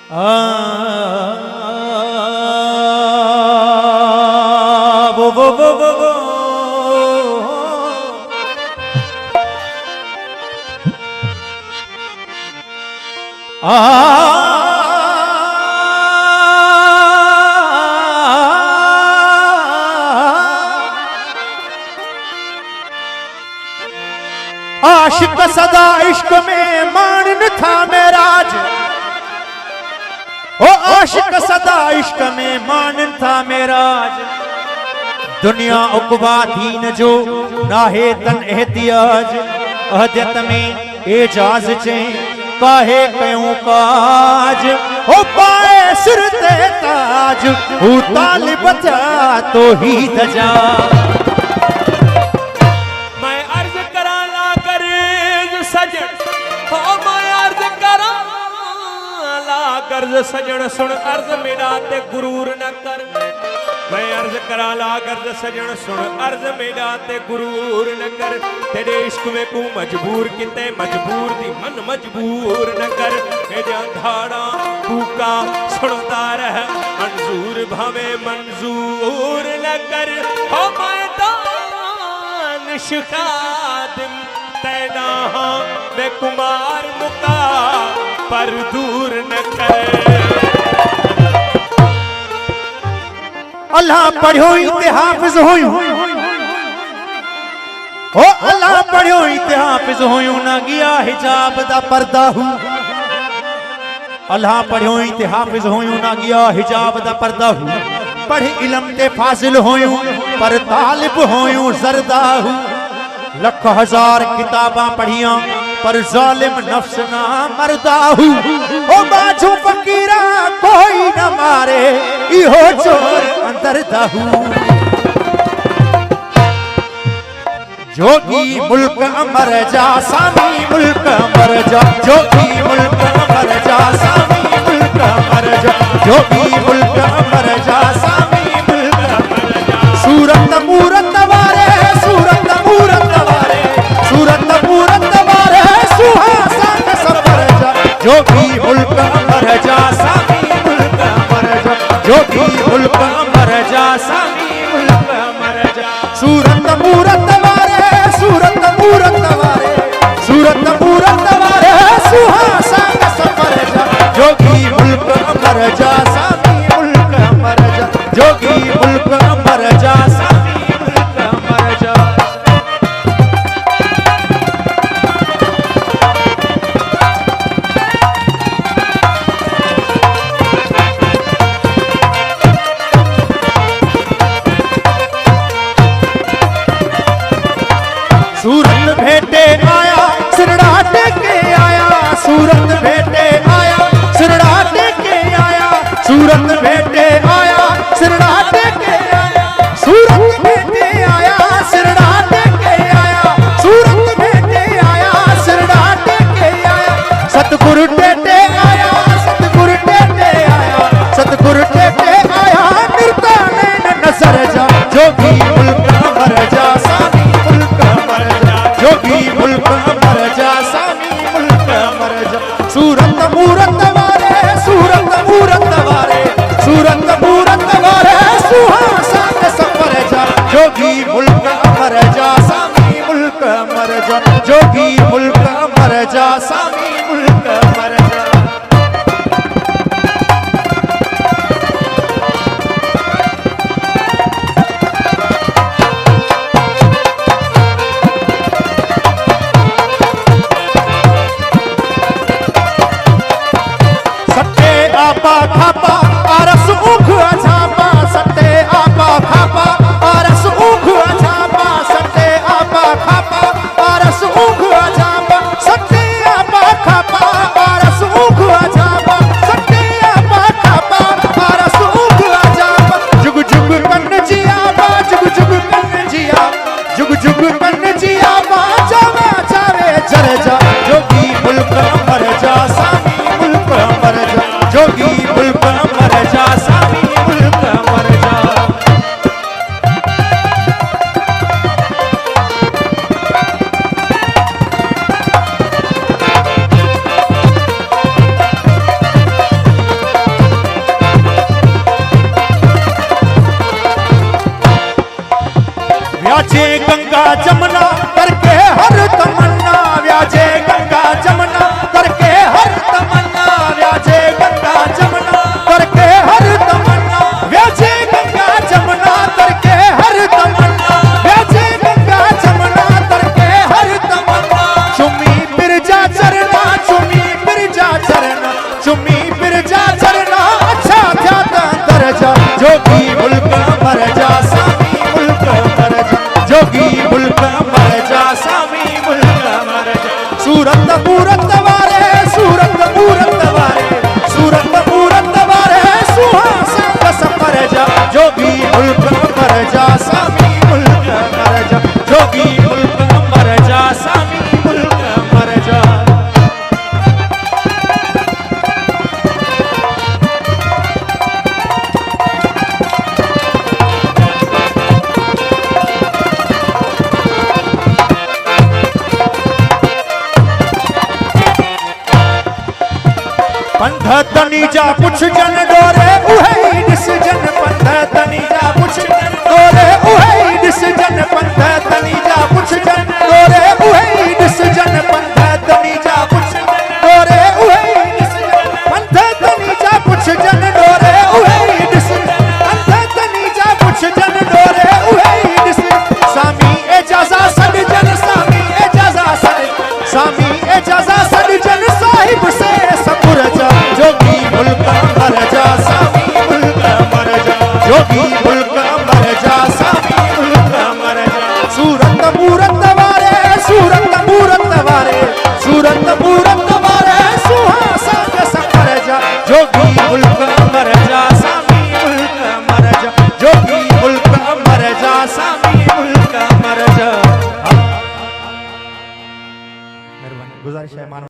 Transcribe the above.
वो आशिक सदा इश्क में मानन था मेराज, ओ आशिक सदा इश्क में मानन था मेराज। दुनिया उकबा दीन जो नाहे तन एहतियाज, अहदियत में एजाज चे काहे क्यों काज। ओ पाए सिर ते ताज ओ तालिब था तो ही दजा। मैं अर्ज करा ला कर सजन, हो मैं अर्ज करा ला कर सजन, सुन अर्ज मेरा ते गुरूर न कर। मैं अर्ज करा ला कर सजन, सुन अर्ज मेरा ते गुरूर न कर। तेरे इश्क में को मजबूर किते मजबूर दी मन मजबूर न कर। ए धाड़ा फूका सुनता रह मंजूर भावे मंजूर न कर। हो मैं दानिश खादिम तैना मैं कुमार मुका पर दूर न कर। अल्लाह पढ़ो ते हाफिज होयूं, ओ अल्लाह पढ़ो ते हाफिज होयूं, ना गया हिजाब दा पर्दा हूं। अल्लाह पढ़ो ते हाफिज होयूं, ना गया हिजाब दा पर्दा हूं। पढ़ इल्म ते फाजिल होयूं पर तालिब होयूं जरदा हूं। लख हजार किताबां पढ़ियां पर जालिम नफ्स ना मरदा हूं। ओ बाजू फकीरा कोई न मारे इहो चोर अंदर दाहू। जोगी मुल्क अमर जा सामी मुल्क अमर जा, जोगी मुल्क अमर जा सामी मुल्क अमर जा, जोगी मुल्क अमर जा सामी मुल्क अमर जा। सूरत मूरत वारे सूरत मूरत वारे सूरत मूरत वारे सुहासन सफर जा। जोगी मुल्क अमर जा सामी मुल्क अमर जा, जोगी मुल्क अमर जा सामी मुल्क अमर जा। सूरत मूरत वारे सूरत मूरत वारे सूरत मूरत वारे सुहासन सफर जा। जोगी मुल्क अमर जा सामी मुल्क अमर जा, जोगी मुल्क अमर जा सामी मुल्क अमर जा। सूरत भेटे आया सिरड़ा टेके आया, सूरत भेटे आया सिरड़ा टेके आया, सूरत भेटे आया सिरड़ा टेके आया, सूरत भेटे आया सिरड़ा टेके आया, सूरत भेटे आया सिरड़ा टेके आया। सतगुरु टेटे आया सतगुरु टेटे आया सतगुरु टेटे आया, निर्ताने नजर जा। जोगी मुल्क अमर जा सामी मुल्क अमर जा, जोगी मुल्क अमर जा सामी मुल्क अमर जा। सूरत मूरत वारे सूरत मूरत वारे सूरत मूरत वारे सुहासन सफर जा। जोगी मुल्क अमर जा सामी मुल्क अमर जा, जोगी मुल्क अमर जा सामी मुल्क अमर जा। खापा आरस ऊख अछापा सटे आपा खापा आरस ऊख अछापा सटे आपा खापा आरस ऊख अछापा सटे आपा खापा आरस ऊख अछापा सटे आपा खापा आरस ऊख अछापा। जुग जुग कन जिया बा जुग जुग कन जिया जुग जुग कन जिया बा जावे जावे जर जा। जोगी मुल्क अमर जा सामी मुल्क अमर जा, जोगी मुल्क अमर पंथ तनी जा पुछ जन डोरे उहे दिस जन पंथ तनी जा पुछ जन डोरे उहे दिस जन पंथ तनी जा पुछ जन डोरे उहे दिस जन पंथ तनी जा पुछ डोरे उहे दिस पंथ तनी जा पुछ जन डोरे उहे दिस पंथ तनी जा पुछ जन डोरे उहे दिस सामी एजाजा सद जन सामी एजाजा सद सामी एजाजा सद जन साहिब से सपुर जा जोगी मुल्क मर जा सामी मुल्क मर जा जोगी मुल्क मर जा सामी मुल्क मर जा सूरत मूरत वारे सूरत मूरत वारे सूरत मूरत वारे सुहासा के सफर जा जोगी मुल्क मर जा सामी मुल्क मर जा जोगी मुल्क मर जा सामी मुल्क मर जा। मेहरबानी गुजारिश है मानव